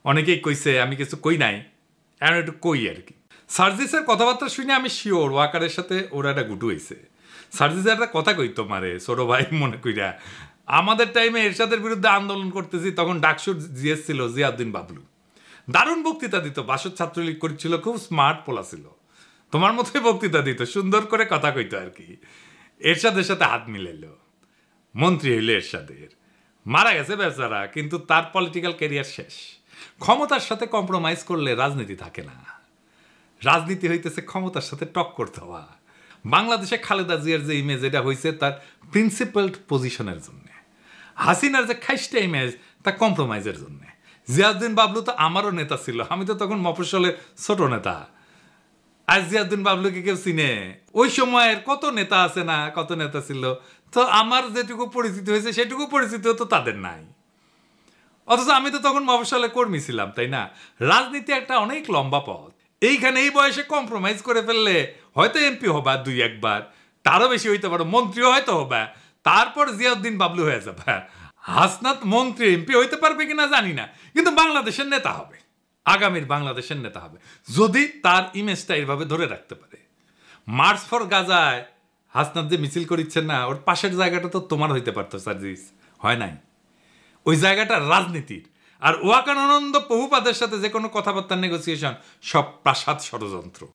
অনেকেই কইছে আমি কিছু কই নাই, এখন একটু কই আর কি। সার্জিসের কথাবার্তা শুনে আমি শিওর ওয়াকারের সাথে ওরা একটা গুটু হয়েছে। সার্জিসের একটা কথা কই তোমারে ছোট ভাই মনে কইরা, আমাদের টাইমে এরশাদের বিরুদ্ধে আন্দোলন করতেছি, তখন ডাকসুর জিএস ছিল জিয়াউদ্দিন বাবলু, দারুণ বক্তৃতা দিত, বাসদ ছাত্রলীগ করছিল, খুব স্মার্ট পোলা ছিল, তোমার মতোই বক্তৃতা দিত, সুন্দর করে কথা কইতো আর কি। এরশাদের সাথে হাত মিলাইল, মন্ত্রী হইল এরশাদের, মারা গেছে বেচারা, কিন্তু তার পলিটিক্যাল ক্যারিয়ার শেষ। ক্ষমতার সাথে কম্প্রোমাইজ করলে রাজনীতি থাকে না, রাজনীতি হইতেছে ক্ষমতার সাথে টক্কর দেওয়া। বাংলাদেশে খালেদা জিয়ার যে ইমেজ এটা হয়েছে তার প্রিন্সিপালড পজিশনের জন্য, হাসিনার যে খাইস্টা ইমেজ তা কম্প্রোমাইজের জন্য। জিয়াউদ্দিন বাবলু তো আমারও নেতা ছিল, আমি তো তখন মফস্বলের ছোট নেতা। আর জিয়াউদ্দিন বাবলুকে কেউ চিনে? ওই সময়ের কত নেতা আছে না, কত নেতা ছিল, তো আমার যেটুকু পরিচিতি হয়েছে সেটুকু পরিচিতিও তো তাদের নাই। অথচ আমি তো তখন মফস্বলে কর্মী ছিলাম, তাই না? রাজনীতি একটা অনেক লম্বা পথ, এইখানে এই বয়সে কম্প্রোমাইজ করে ফেললে হয়তো এমপি হবা দুই একবার, তারও বেশি হইতে পারো, মন্ত্রীও হয়তো হবা, তারপর জিয়াউদ্দিন বাবলু হয়ে যাবে। হাসনাত মন্ত্রী এমপি হইতে পারবে কিনা জানি না, কিন্তু বাংলাদেশের নেতা হবে, আগামীর বাংলাদেশের নেতা হবে, যদি তার ইমেজটা এইভাবে ধরে রাখতে পারে। মার্চ ফর গাজায় হাসনাত যে মিছিল করিচ্ছেন না, ওর পাশের জায়গাটা তো তোমার হইতে পারতো সার্জিস, হয় নাই? ওই জায়গাটা রাজনীতির। আর ওয়াকার আনন্দ প্রভুপাদের সাথে যে কোনো কথাবার্তার নেগোসিয়েশন সব প্রাসাদ ষড়যন্ত্র।